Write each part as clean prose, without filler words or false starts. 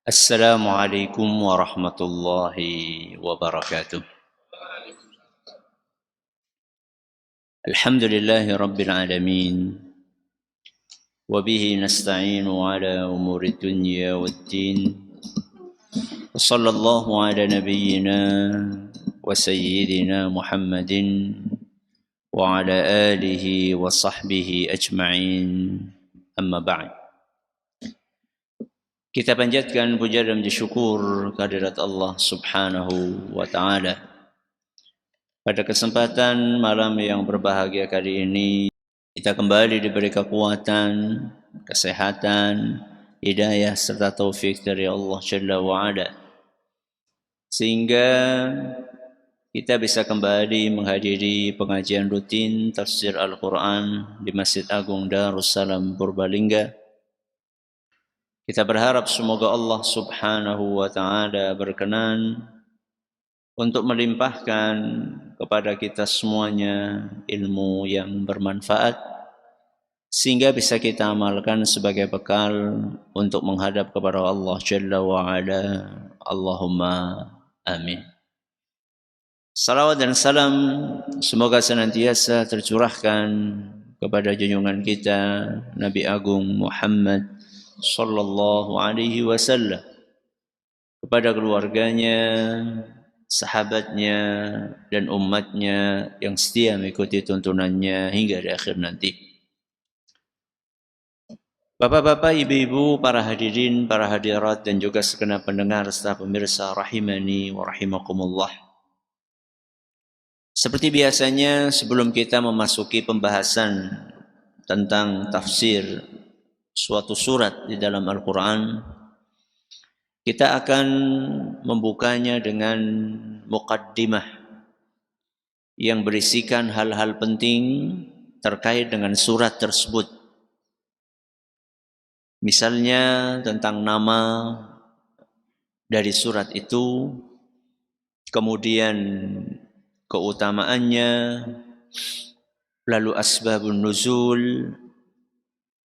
السلام عليكم ورحمة الله وبركاته. الحمد لله رب العالمين، وبه نستعين على أمور الدنيا والدين، وصلى الله على نبينا وسيدنا محمد وعلى آله وصحبه أجمعين. أما بعد. Kita panjatkan puja dan syukur kehadirat Allah Subhanahu wa taala. Pada kesempatan malam yang berbahagia kali ini, kita kembali diberi kekuatan, kesehatan, hidayah serta taufik dari Allah Jalla wa Ala, sehingga kita bisa kembali menghadiri pengajian rutin tafsir Al-Quran di Masjid Agung Darussalam Purbalingga. Kita berharap semoga Allah Subhanahu wa taala berkenan untuk melimpahkan kepada kita semuanya ilmu yang bermanfaat, sehingga bisa kita amalkan sebagai bekal untuk menghadap kepada Allah Jalla wa Ala. Allahumma amin. Salawat dan salam semoga senantiasa tercurahkan kepada junjungan kita Nabi Agung Muhammad sallallahu alaihi wasallam, kepada keluarganya, sahabatnya, dan umatnya yang setia mengikuti tuntunannya hingga di akhir nanti. Bapak-bapak, ibu-ibu, para hadirin, para hadirat, dan juga segenap pendengar serta pemirsa rahimani wa rahimakumullah. Seperti biasanya, sebelum kita memasuki pembahasan tentang tafsir suatu surat di dalam Al-Quran, kita akan membukanya dengan muqaddimah yang berisikan hal-hal penting terkait dengan surat tersebut. Misalnya tentang nama dari surat itu, kemudian keutamaannya, lalu asbabun nuzul,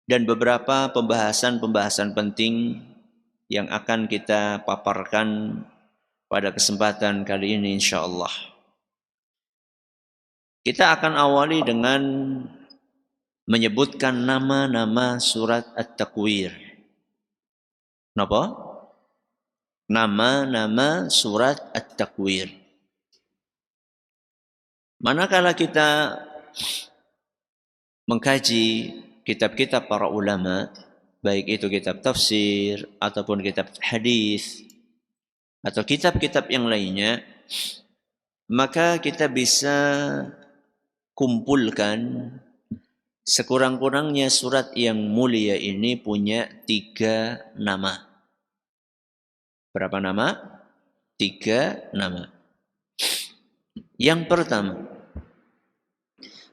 dan beberapa pembahasan-pembahasan penting yang akan kita paparkan pada kesempatan kali ini insyaallah. Kita akan awali dengan menyebutkan nama-nama surat At-Takwir. Napa? Nama-nama surat At-Takwir. Manakala kita mengkaji kitab-kitab para ulama, baik itu kitab tafsir ataupun kitab hadis atau kitab-kitab yang lainnya, maka kita bisa kumpulkan sekurang-kurangnya surat yang mulia ini punya 3 nama. Berapa nama? 3 nama. Yang pertama,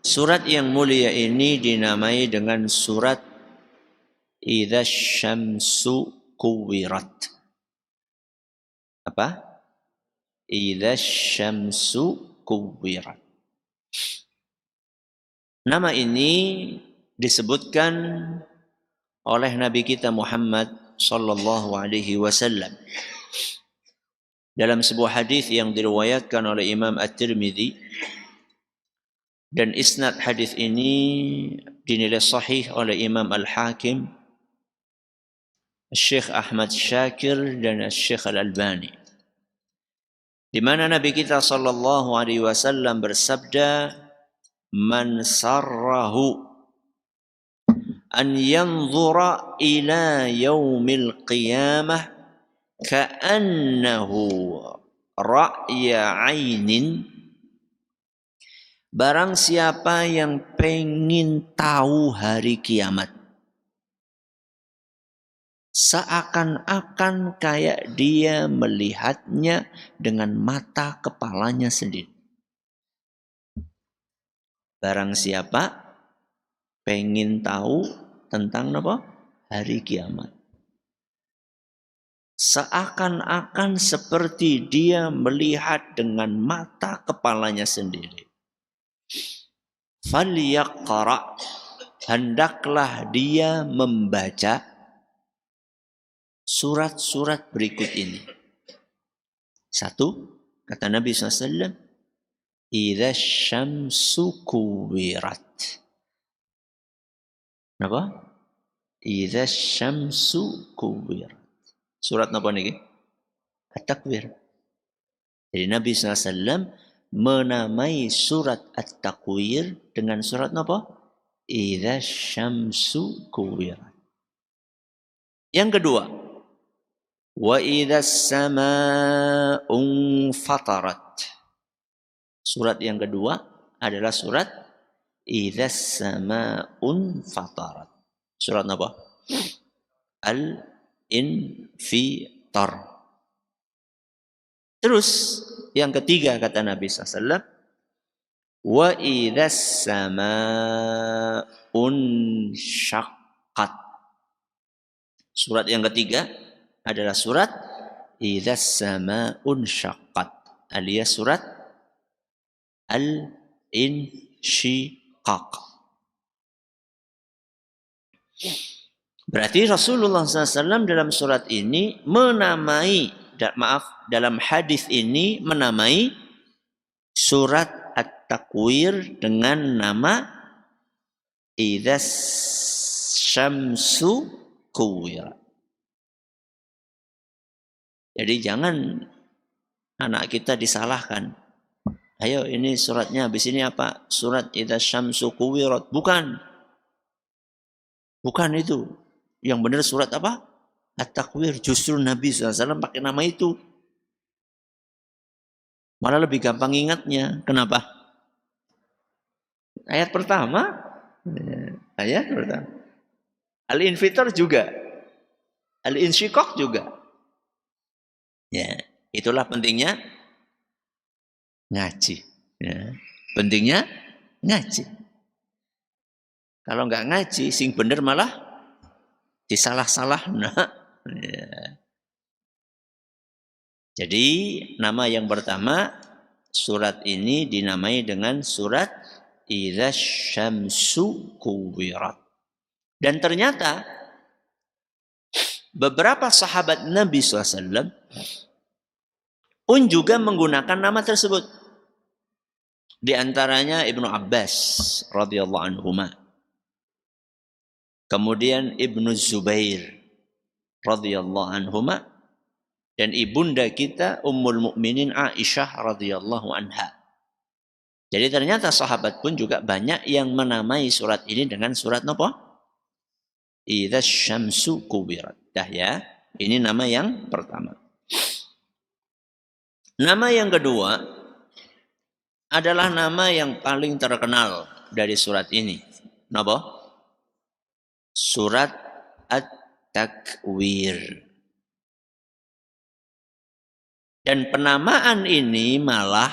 surat yang mulia ini dinamai dengan surat Idza Syamsu Kuwirat. Apa? Idza Syamsu Kuwirat. Nama ini disebutkan oleh Nabi kita Muhammad sallallahu alaihi wasallam dalam sebuah hadis yang diriwayatkan oleh Imam At-Tirmidzi, dan isnad hadis ini dinilai sahih oleh Imam Al-Hakim, Syekh Ahmad Syakir, dan Syekh Al-Albani, di mana Nabi kita sallallahu alaihi wasallam bersabda, "Man sarrahu an yanzura ila yaumil qiyamah ka'annahu ra'ya 'ainin." Barang siapa yang pengen tahu hari kiamat, seakan-akan kayak dia melihatnya dengan mata kepalanya sendiri. Barang siapa pengen tahu tentang apa? Hari kiamat, seakan-akan seperti dia melihat dengan mata kepalanya sendiri. Falyaqra, hendaklah dia membaca surat-surat berikut ini. Satu, kata Nabi SAW, idza syamsu kuwirat. Napa? Idza syamsu kuwirat. Surat napa niki? At-Takwir. Jadi Nabi SAW menamai surat At-Takwir dengan surat napa? Idza syamsu kuwirat. Yang kedua, wa idza samaa'u fatarat. Surat yang kedua adalah surat idza samaa'u fatarat. Surat apa? Al-Infitar. Terus yang ketiga kata Nabi SAW, wa idza samaa'u syaqqat. Surat yang ketiga adalah surat idza samaa'u syaqqat, alias surat Al-Insyiqaq. Berarti Rasulullah SAW dalam surat ini menamai, dalam hadis ini menamai surat At-Takwir dengan nama idza syamsu kuwirat. Jadi jangan anak kita disalahkan. Ayo ini suratnya habis ini apa? Surat idza syamsu kuwirat. Bukan. Bukan itu. Yang benar surat apa? At-Takwir. Justru Nabi SAW pakai nama itu. Malah lebih gampang ingatnya. Kenapa? Ayat pertama. Ayat pertama. Al-Infitar juga. Al-Insyiqaq juga. Ya, itulah pentingnya ngaji. Ya. Pentingnya ngaji. Kalau nggak ngaji, sing bener malah disalah-salah. Nah. Ya. Jadi nama yang pertama, surat ini dinamai dengan surat idza syamsu kuwirat. Dan ternyata beberapa sahabat Nabi SAW pun juga menggunakan nama tersebut. Di antaranya Ibnu Abbas radhiyallahu anhuma. Kemudian Ibnu Zubair radhiyallahu anhuma dan ibunda kita Ummul Mukminin Aisyah radhiyallahu anha. Jadi ternyata sahabat pun juga banyak yang menamai surat ini dengan surat napa? Idza syamsu kuwirat. Dah ya, ini nama yang pertama. Nama yang kedua adalah nama yang paling terkenal dari surat ini. Napa? Surat At-Takwir. Dan penamaan ini malah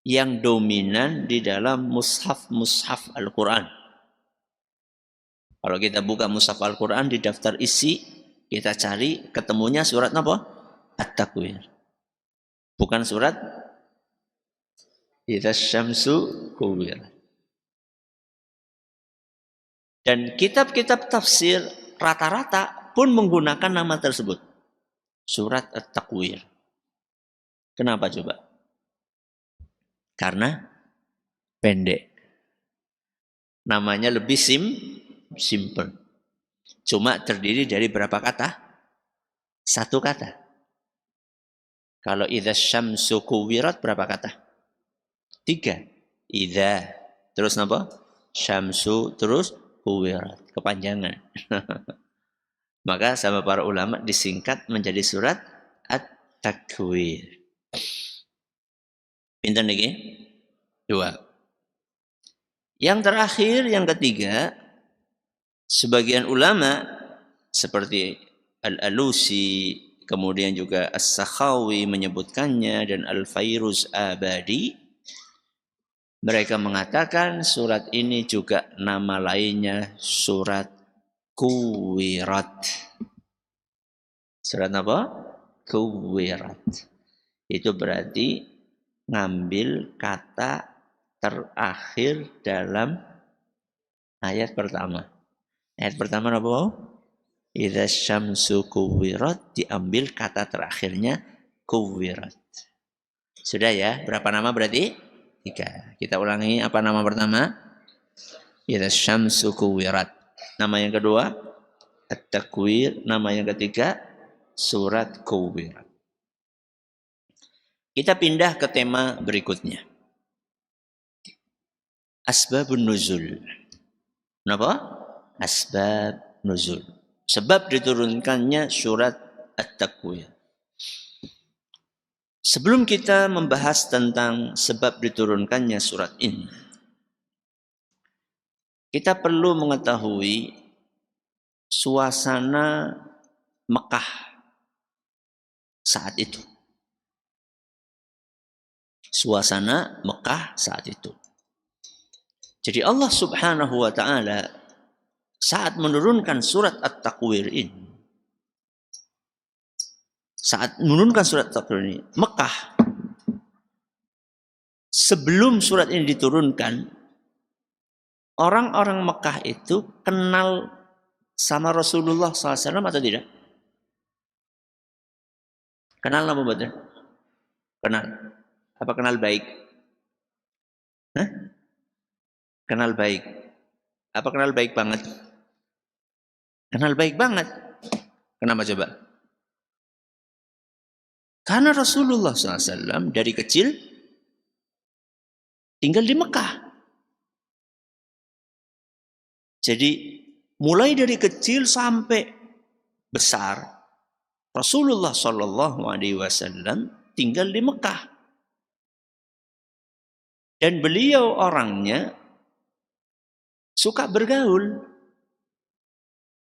yang dominan di dalam mushaf Al-Quran. Kalau kita buka mushaf Al-Quran di daftar isi, kita cari ketemunya surat apa? At-Takwir. Bukan surat idza syamsu kuwirat. Dan kitab-kitab tafsir rata-rata pun menggunakan nama tersebut. Surat At-Takwir. Kenapa coba? Karena pendek. Namanya lebih simple. Cuma terdiri dari berapa kata? Satu kata. Kalau idza syamsu kuwirat berapa kata? 3. Idza. Terus apa? Syamsu terus kuwirat. Kepanjangan. Maka sama para ulama disingkat menjadi surat At-Takwir. Pinten niki? 2. Yang terakhir, yang ketiga, sebagian ulama seperti Al-Alusi, kemudian juga As-Sakhawi menyebutkannya dan Al-Fairuz Abadi, mereka mengatakan surat ini juga nama lainnya surat Kuwirat. Surat apa? Kuwirat. Itu berarti ngambil kata terakhir dalam ayat pertama. Ayat pertama apa? Idza syamsu kuwirat, diambil kata terakhirnya kuwirat. Sudah ya, berapa nama berarti? 3. Kita ulangi, apa nama pertama? Idza syamsu kuwirat. Nama yang kedua At-Takwir. Nama yang ketiga surat Kuwirat. Kita pindah ke tema berikutnya. Asbabun nuzul. Kenapa? Asbab nuzul. Sebab diturunkannya surat At-Takwir. Sebelum kita membahas tentang sebab diturunkannya surat ini, kita perlu mengetahui suasana Mekah saat itu. Suasana Mekah saat itu. Jadi Allah Subhanahu wa taala saat menurunkan surat At-Takwir ini, Mekah sebelum surat ini diturunkan, orang-orang Mekah itu kenal sama Rasulullah SAW atau tidak? Kenal apa betul? Kenal. Apa kenal baik? Hah? Kenal baik. Apa kenal baik banget? Kenal baik banget. Kenapa coba? Karena Rasulullah SAW dari kecil tinggal di Mekah. Jadi mulai dari kecil sampai besar, Rasulullah SAW tinggal di Mekah. Dan beliau orangnya suka bergaul.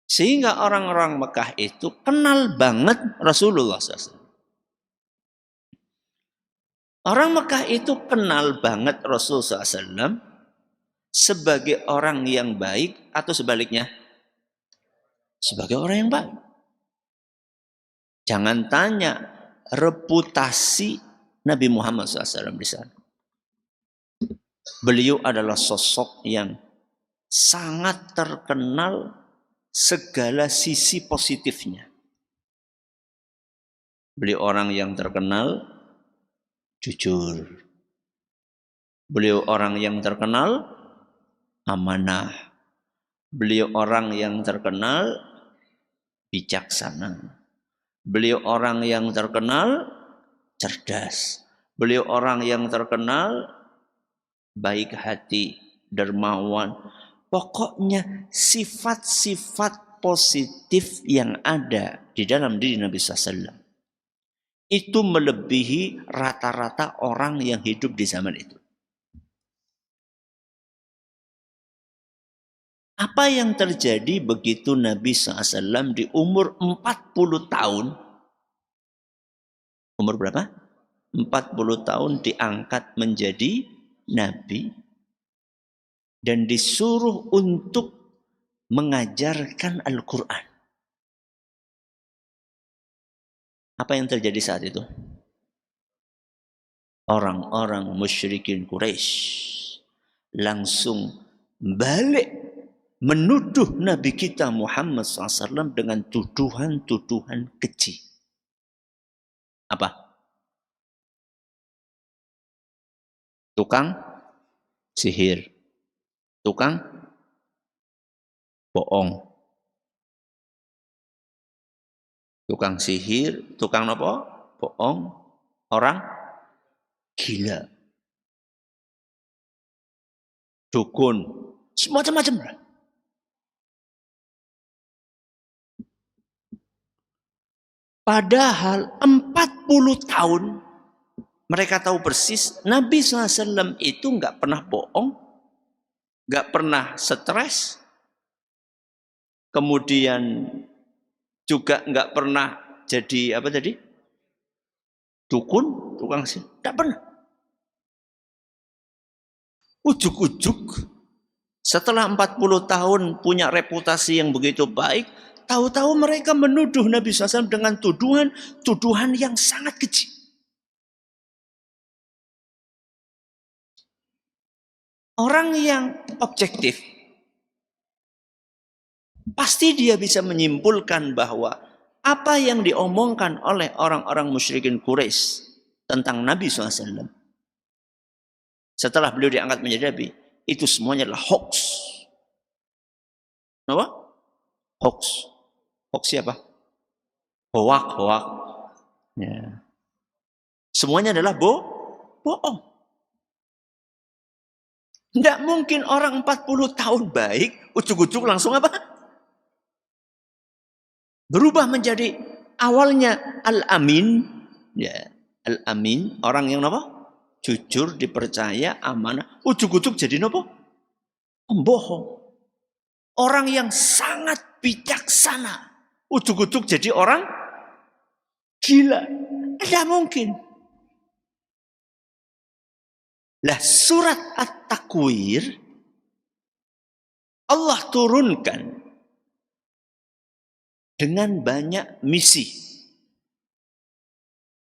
Sehingga orang-orang Mekah itu kenal banget Rasulullah SAW. Orang Mekah itu kenal banget Rasulullah SAW sebagai orang yang baik atau sebaliknya? Sebagai orang yang baik. Jangan tanya reputasi Nabi Muhammad SAW di sana. Beliau adalah sosok yang sangat terkenal segala sisi positifnya. Beliau orang yang terkenal jujur. Beliau orang yang terkenal amanah. Beliau orang yang terkenal bijaksana. Beliau orang yang terkenal cerdas. Beliau orang yang terkenal baik hati, dermawan. Pokoknya sifat-sifat positif yang ada di dalam diri Nabi SAW itu melebihi rata-rata orang yang hidup di zaman itu. Apa yang terjadi begitu Nabi SAW di umur 40 tahun? Umur berapa? 40 tahun diangkat menjadi Nabi dan disuruh untuk mengajarkan Al-Quran. Apa yang terjadi saat itu? Orang-orang musyrikin Quraisy langsung balik menuduh Nabi kita Muhammad SAW dengan tuduhan-tuduhan keji. Apa? Tukang sihir. Tukang bohong. Tukang sihir, tukang apa? Bohong. Orang gila. Dukun. Semacam-macam. Padahal 40 tahun mereka tahu persis Nabi SAW itu nggak pernah bohong, nggak pernah stres, kemudian juga nggak pernah jadi apa tadi? Dukun, tukang sihir, nggak pernah. Ujuk-ujuk setelah 40 tahun punya reputasi yang begitu baik, tahu-tahu mereka menuduh Nabi SAW dengan tuduhan yang sangat keji. Orang yang objektif, pasti dia bisa menyimpulkan bahwa apa yang diomongkan oleh orang-orang musyrikin Quraisy tentang Nabi SAW setelah beliau diangkat menjadi Nabi, itu semuanya adalah hoax. Apa? Hoax. Hoax siapa? Hoak. Ya. Semuanya adalah bohong. Tidak mungkin orang 40 tahun baik, ujuk-ujuk langsung apa? Berubah menjadi awalnya Al-Amin. Ya, Al-Amin, orang yang apa? Jujur, dipercaya, amanah. Ujuk-ujuk jadi apa? Pembohong. Orang yang sangat bijaksana. Ujuk-ujuk jadi orang gila. Tidak mungkin. Lah surat At-Takwir Allah turunkan dengan banyak misi.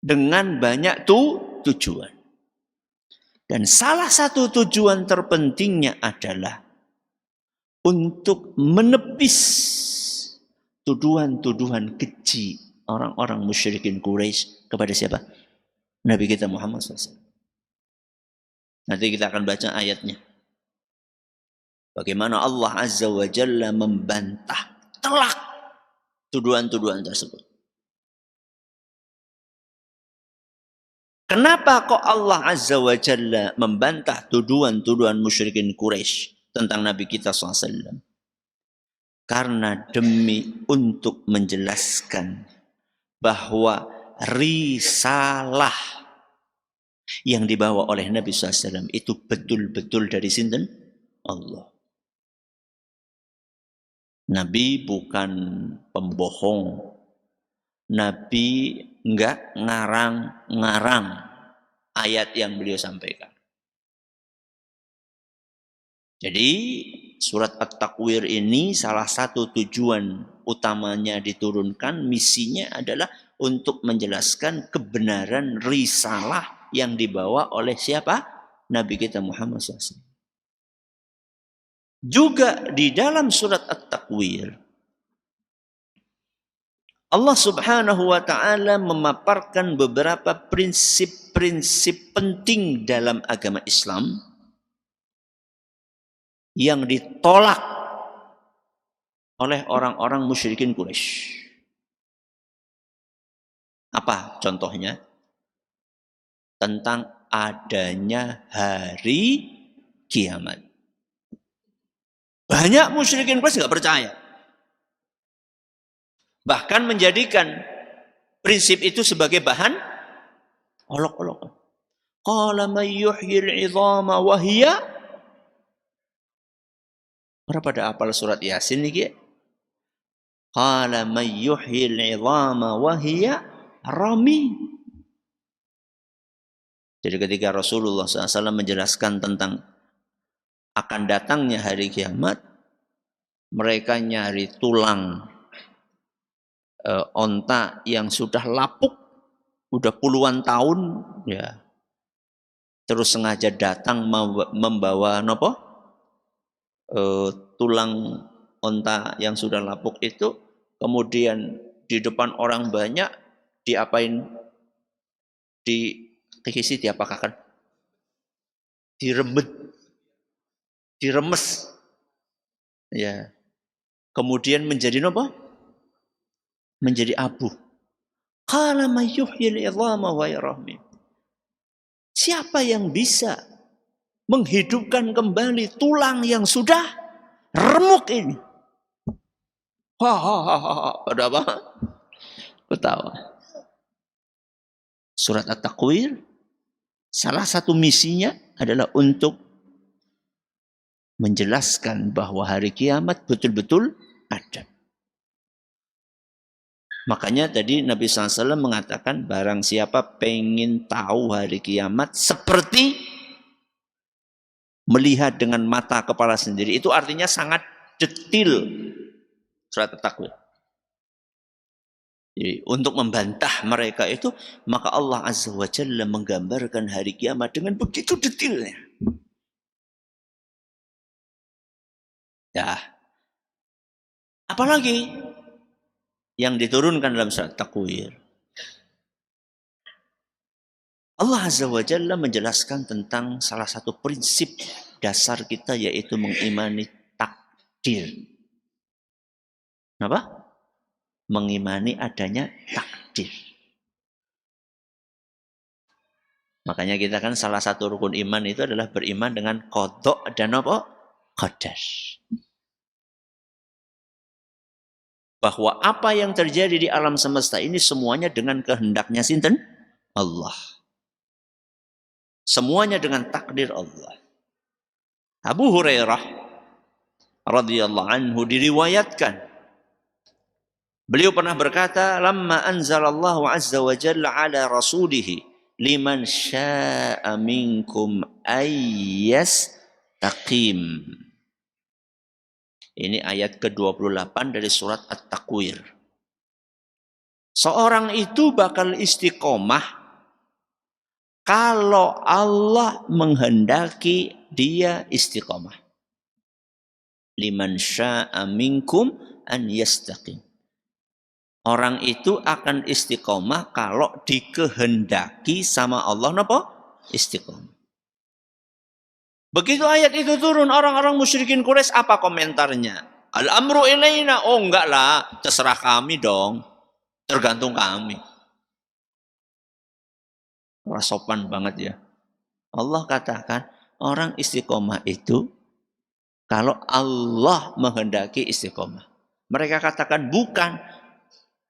Dengan banyak tujuan. Dan salah satu tujuan terpentingnya adalah untuk menepis tuduhan-tuduhan keji orang-orang musyrikin Quraisy kepada siapa? Nabi kita Muhammad SAW. Nanti kita akan baca ayatnya. Bagaimana Allah Azza wa Jalla membantah telak tuduhan-tuduhan tersebut. Kenapa kok Allah Azza wa Jalla membantah tuduhan-tuduhan musyrikin Quraisy tentang Nabi kita SAW? Karena demi untuk menjelaskan bahwa risalah yang dibawa oleh Nabi SAW itu betul-betul dari sinten? Allah. Nabi bukan pembohong. Nabi enggak ngarang-ngarang ayat yang beliau sampaikan. Jadi surat At-Takwir ini salah satu tujuan utamanya diturunkan, misinya adalah untuk menjelaskan kebenaran risalah yang dibawa oleh siapa? Nabi kita Muhammad SAW. Juga di dalam surat At-Takwir Allah Subhanahu wa taala memaparkan beberapa prinsip-prinsip penting dalam agama Islam yang ditolak oleh orang-orang musyrikin Quraisy. Apa contohnya? Tentang adanya hari kiamat. Banyak musyrikin Quraisy enggak percaya. Bahkan menjadikan prinsip itu sebagai bahan olok-olok. Qala may yuhyil 'idhama wa hiya. Ora pada apal surat Yasin niki. Qala may yuhyil 'idhama wa hiya rami. Jadi ketika Rasulullah SAW menjelaskan tentang akan datangnya hari kiamat, mereka nyari tulang onta yang sudah lapuk, udah puluhan tahun, ya, terus sengaja datang membawa nopo tulang onta yang sudah lapuk itu, kemudian di depan orang banyak diapain? Dikisi diapakah kan? Diremes, ya, kemudian menjadi nopo? Menjadi abu. Qala may yuhyil 'idhama wa yarahmi. Siapa yang bisa menghidupkan kembali tulang yang sudah remuk ini? Pada apa? Ketawa. Surat At-Takwir salah satu misinya adalah untuk menjelaskan bahwa hari kiamat betul-betul ada. Makanya tadi Nabi SAW mengatakan barang siapa pengen tahu hari kiamat seperti melihat dengan mata kepala sendiri. Itu artinya sangat detil surat At-Takwir. Jadi untuk membantah mereka itu, maka Allah Azza wa Jalla menggambarkan hari kiamat dengan begitu detilnya. Ya, Apalagi yang diturunkan dalam surat Takwir. Allah Azza wa Jalla menjelaskan tentang salah satu prinsip dasar kita, yaitu mengimani takdir. Apa? Mengimani adanya takdir. Makanya kita kan salah satu rukun iman itu adalah beriman dengan qada dan apa? Qadar. Bahwa apa yang terjadi di alam semesta ini semuanya dengan kehendaknya sinten? Allah. Semuanya dengan takdir Allah. Abu Hurairah radhiyallahu anhu diriwayatkan, beliau pernah berkata, "Lamma anzalallahu azza wa jalla ala rasulih liman syaa'a minkum ayyas taqim." Ini ayat ke-28 dari surat At-Takwir. Seorang itu bakal istiqomah kalau Allah menghendaki dia istiqomah. Liman syaa'a minkum an yastaqim. Orang itu akan istiqomah kalau dikehendaki sama Allah napa? Istiqomah. Begitu ayat itu turun, orang-orang musyrikin Quraisy apa komentarnya? Al-amru ilaina. Oh enggak lah, terserah kami dong. Tergantung kami. Sopan banget ya. Allah katakan orang istiqomah itu kalau Allah menghendaki istiqomah. Mereka katakan bukan.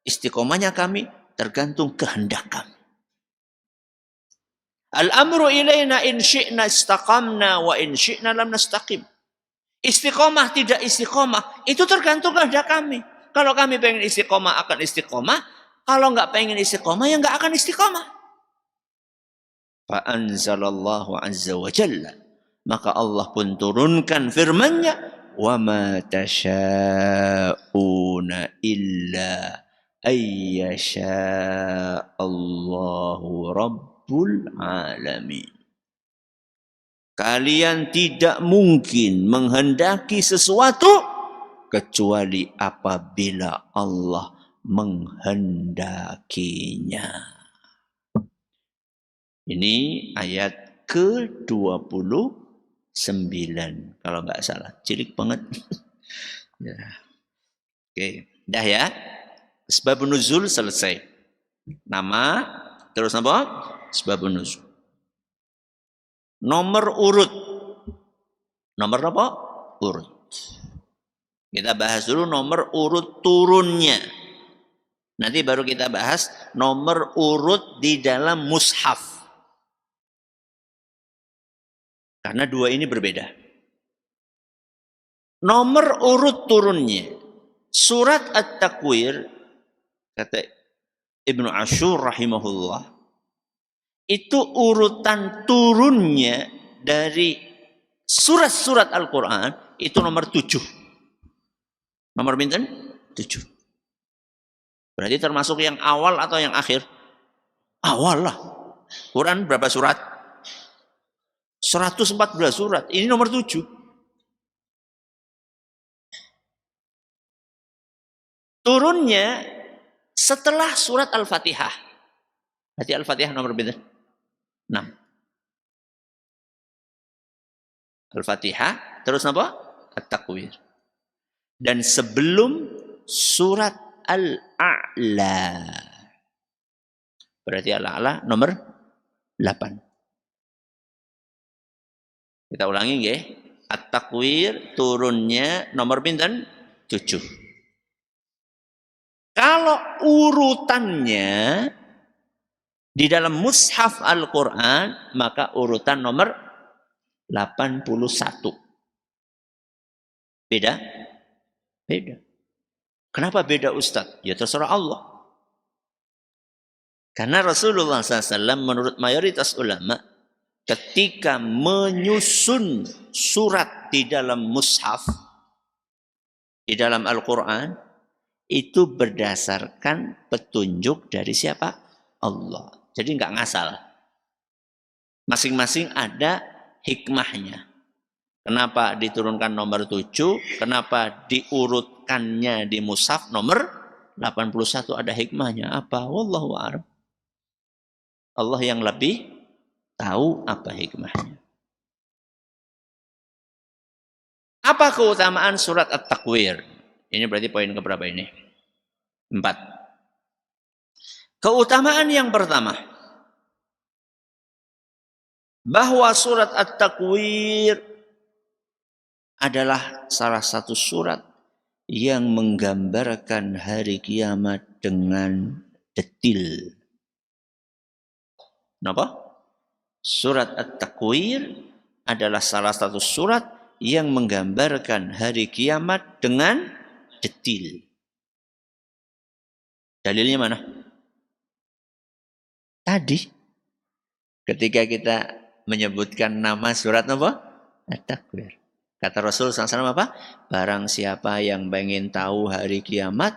Istiqomahnya kami tergantung kehendak kami. Al-amru ilaina in syi'na istaqamna wa in syi'na lam nastaqim. Istiqomah tidak istiqomah itu tergantung kehendak kami. Kalau kami pengen istiqomah akan istiqomah, kalau enggak pengen istiqomah ya enggak akan istiqomah. Fa anzalallahu azza wa jalla, maka Allah pun turunkan firman-Nya, wa ma tasyauna illa ayyasha Allahu rabbul alamin. Kalian tidak mungkin menghendaki sesuatu kecuali apabila Allah menghendakinya. Ini ayat ke-29 kalau nggak salah. Cilik banget. Ya. Oke, dah ya. Sebab nuzul selesai. Nama, terus apa? Sebab nuzul. Nomor urut. Nomor apa? Urut. Kita bahas dulu nomor urut turunnya. Nanti baru kita bahas nomor urut di dalam mushaf. Karena dua ini berbeda. Nomor urut turunnya. Surat At-Takwir, kata Ibnu Ashur rahimahullah, itu urutan turunnya dari surat-surat Al-Quran itu nomor 7. Nomor pinten? 7. Berarti termasuk yang awal atau yang akhir? Awal lah. Quran berapa surat? 114 surat. Ini nomor 7. Turunnya setelah surat Al-Fatihah. Berarti Al-Fatihah nomor berapa? 6. Al-Fatihah, terus apa? At-Takwir. Dan sebelum surat Al-A'la. Berarti Al-A'la nomor 8. Kita ulangi nggih. At-Takwir turunnya nomor pinten? 7. Kalau urutannya di dalam mushaf Al-Quran, maka urutan nomor 81. Beda? Beda. Kenapa beda Ustaz? Ya terserah Allah. Karena Rasulullah SAW menurut mayoritas ulama, ketika menyusun surat di dalam mushaf, di dalam Al-Quran, itu berdasarkan petunjuk dari siapa? Allah. Jadi nggak ngasal. Masing-masing ada hikmahnya. Kenapa diturunkan nomor 7? Kenapa diurutkannya di mushaf nomor 81? Ada hikmahnya apa? Wallahu a'lam. Allah yang lebih tahu apa hikmahnya. Apa keutamaan surat At-Takwir? Ini berarti poin keberapa ini? 4. Keutamaan yang pertama, bahwa surat At-Takwir adalah salah satu surat yang menggambarkan hari kiamat dengan detil. Kenapa? Surat At-Takwir adalah salah satu surat yang menggambarkan hari kiamat dengan detil. Dalilnya mana? Tadi ketika kita menyebutkan nama surat apa? At-Takwir. Kata Rasul SAW apa? Barang siapa yang ingin tahu hari kiamat,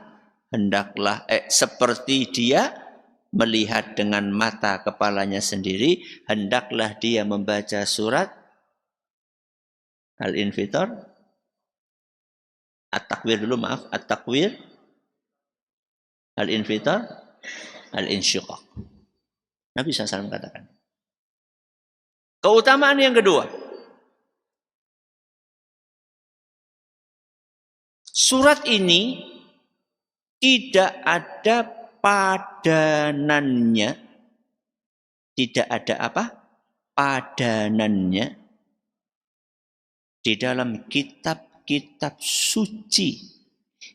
hendaklah seperti dia melihat dengan mata kepalanya sendiri, hendaklah dia membaca surat Al-Infitar. At-Takwir dulu, maaf. At-Takwir, Al-Infitar, Al-Insyiqaq. Nabi SAW katakan. Keutamaan yang kedua, surat ini tidak ada padanannya. Tidak ada apa? Padanannya di dalam kitab-kitab suci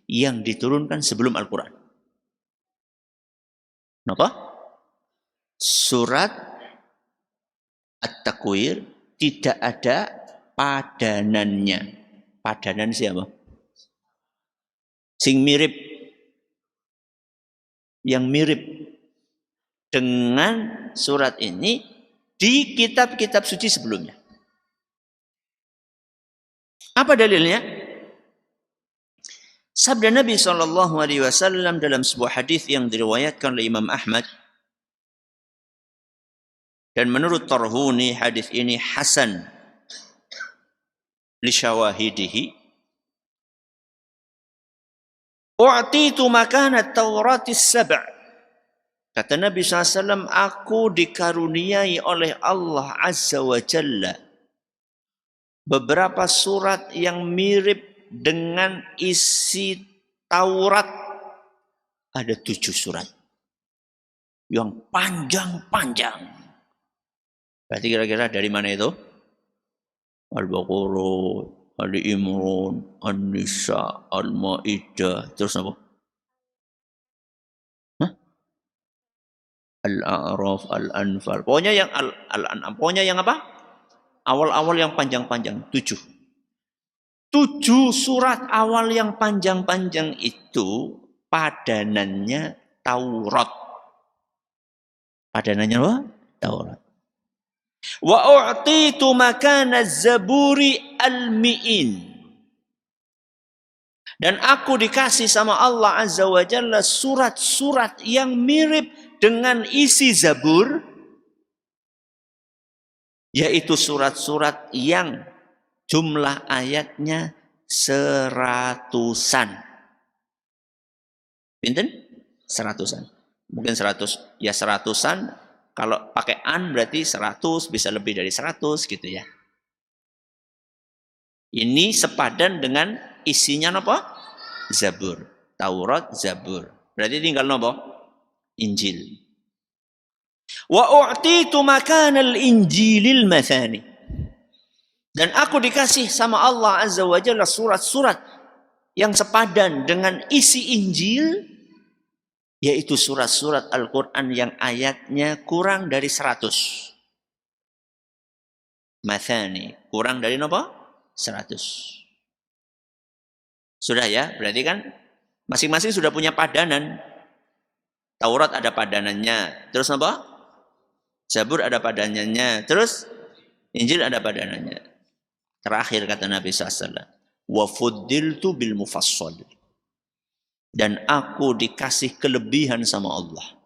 yang diturunkan sebelum Al-Quran. Kenapa? Surat At-Takwir tidak ada padanannya. Padanan siapa? Sing mirip, yang mirip dengan surat ini di kitab-kitab suci sebelumnya. Apa dalilnya? Sabda Nabi SAW dalam sebuah hadis yang diriwayatkan oleh Imam Ahmad, dan menurut Tarhuni hadis ini hasan li syawahidihi. U'titu makanat Tauratis sab'. Kata Nabi SAW, aku dikaruniai oleh Allah Azza wa Jalla beberapa surat yang mirip dengan isi Taurat. Ada 7 surat yang panjang-panjang. Berarti kira-kira dari mana itu? Al-Baqarah, Ali Imran, An-Nisa, Al-Ma'idah, terus apa? Al-A'raf, Al-Anfal. Pokoknya yang Al-An'am. Pokoknya yang apa? Awal-awal yang panjang-panjang. 7. 7 surat awal yang panjang-panjang itu padanannya Taurat. Padanannya apa? Taurat. Wa u'titu makana zaburi al-mi'in. Dan aku dikasih sama Allah Azza wa Jalla surat-surat yang mirip dengan isi Zabur, yaitu surat-surat yang jumlah ayatnya 100-an. Pinten? 100-an. Mungkin 100. Ya 100-an. Kalau pakai an berarti 100, bisa lebih dari 100 gitu ya. Ini sepadan dengan isinya apa? Zabur. Taurat, Zabur. Berarti tinggal apa? Injil. Wa u'titu makanal injilil mathani. Dan aku dikasih sama Allah Azza wa Jalla surat-surat yang sepadan dengan isi Injil, yaitu surat-surat Al-Quran yang ayatnya kurang dari 100. Mathani, kurang dari apa? 100. Sudah ya, berarti kan masing-masing sudah punya padanan. Taurat ada padanannya, terus apa? Zabur ada padanannya, terus Injil ada padanannya. Terakhir kata Nabi SAW, wa fuddiltu bil mufassal. Dan aku dikasih kelebihan sama Allah.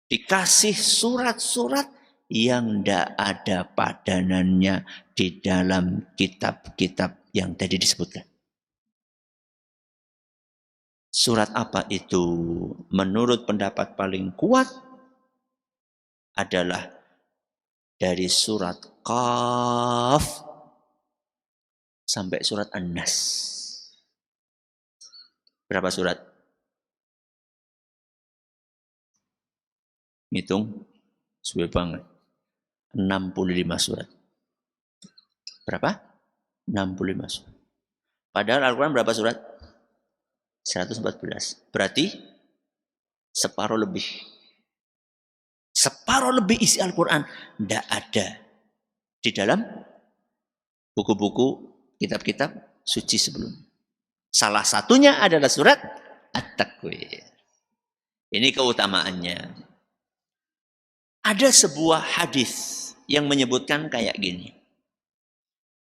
Dikasih surat-surat yang tidak ada padanannya di dalam kitab-kitab yang tadi disebutkan. Surat apa itu? Menurut pendapat paling kuat adalah dari surat Qaf sampai surat An-Nas. Berapa surat? Hitung. Suwe banget. 65 surat. Berapa? 65 surat. Padahal Al-Quran berapa surat? 114. Berarti separuh lebih. Separuh lebih isi Al-Quran tidak ada di dalam buku-buku kitab-kitab suci sebelumnya. Salah satunya adalah surat At-Takwir. Ini keutamaannya. Ada sebuah hadis yang menyebutkan kayak gini.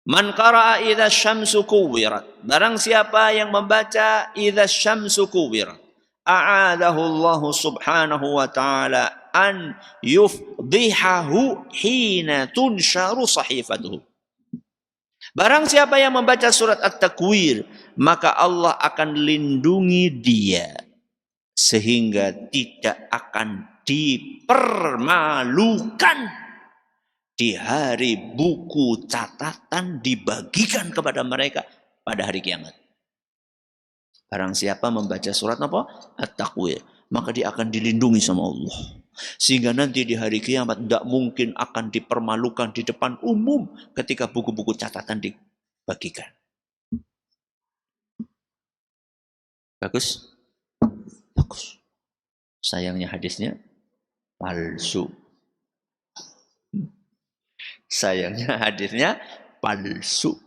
Man qara'a idza syamsu kuwirat. Barang siapa yang membaca idza syamsu kuwirat, a'adahu Allah subhanahu wa ta'ala an yufdihahu hina tunsharu sahifatuhu. Barang siapa yang membaca surat At-Takwir, maka Allah akan lindungi dia sehingga tidak akan dipermalukan di hari buku catatan dibagikan kepada mereka pada hari kiamat. Barang siapa membaca surat apa? At-Takwir, maka dia akan dilindungi sama Allah. Sehingga nanti di hari kiamat tidak mungkin akan dipermalukan di depan umum ketika buku-buku catatan dibagikan. Bagus? Bagus. Sayangnya hadisnya palsu. Sayangnya hadisnya palsu.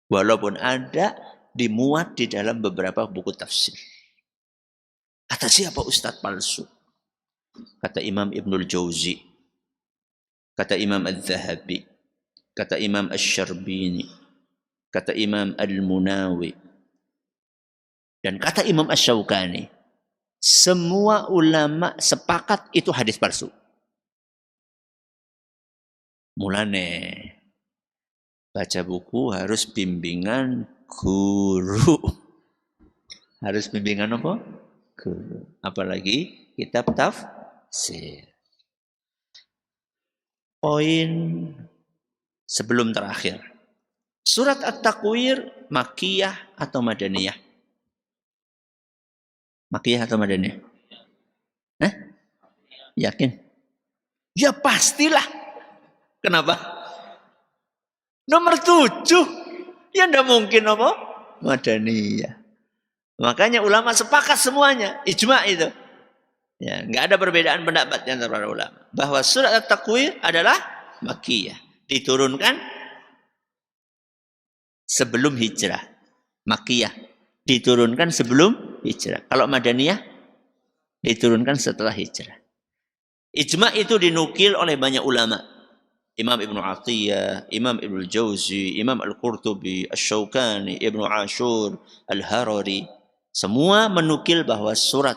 Walaupun ada dimuat di dalam beberapa buku tafsir. Kata siapa Ustadz palsu? Kata Imam Ibnul Jauzi, kata Imam Al-Zahabi, kata Imam Asy-Syarbini, kata Imam Al-Munawi, dan kata Imam Asy-Syaukani. Semua ulama sepakat itu hadis palsu. Mulane baca buku harus bimbingan guru. Harus bimbingan apa? Guru. Apalagi kitab tafsir. Poin sebelum terakhir. Surat At-Takwir Makkiyah atau Madaniyah? Makkiyah atau Madaniyah? Yakin? Ya pastilah. Kenapa? Nomor 7. Ya enggak mungkin apa? Madaniyah. Makanya ulama sepakat semuanya. Ijma itu. Ya, enggak ada perbedaan pendapat di antara para ulama. Bahwa surat At-Takwir adalah Makkiyah. Diturunkan sebelum hijrah. Makkiyah. Diturunkan sebelum hijrah. Kalau Madaniyah diturunkan setelah hijrah. Ijma itu dinukil oleh banyak ulama. Imam Ibnu Athiyah, Imam Ibnu Jauzi, Imam Al-Qurtubi, Asy-Syaukani, Ibnu Ashur, Al-Harari. Semua menukil bahwa surat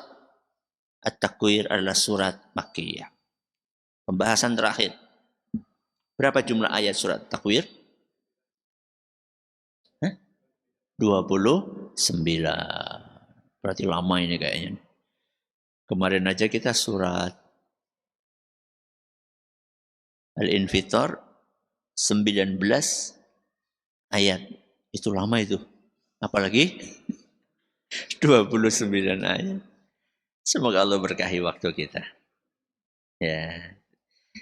At-Takwir adalah surat Makkiyah. Pembahasan terakhir. Berapa jumlah ayat surat Takwir? 29. Berarti lama ini kayaknya. Kemarin aja kita surat Al-Infitar 19 ayat. Itu lama itu. Apalagi 29 ayat. Semoga Allah berkahi waktu kita. Ya.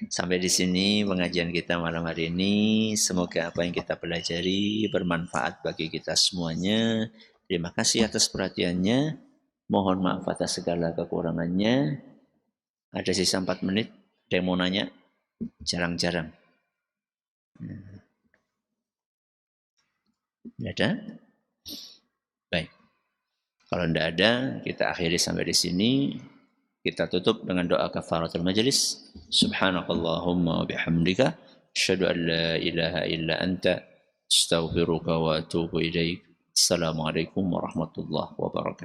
Sampai di sini pengajian kita malam hari ini. Semoga apa yang kita pelajari bermanfaat bagi kita semuanya. Terima kasih atas perhatiannya. Mohon maaf atas segala kekurangannya. Ada sisa 4 menit. Ada yang mau nanya? Jarang-jarang. Tidak ada? Baik. Kalau tidak ada, kita akhiri sampai di sini. Kita tutup dengan doa kafaratul majlis. Subhanakallahumma wa bihamdika asyhadu an la ilaha illa anta astaghfiruka wa atubu ilaik. Assalamualaikum warahmatullahi wabarakatuh.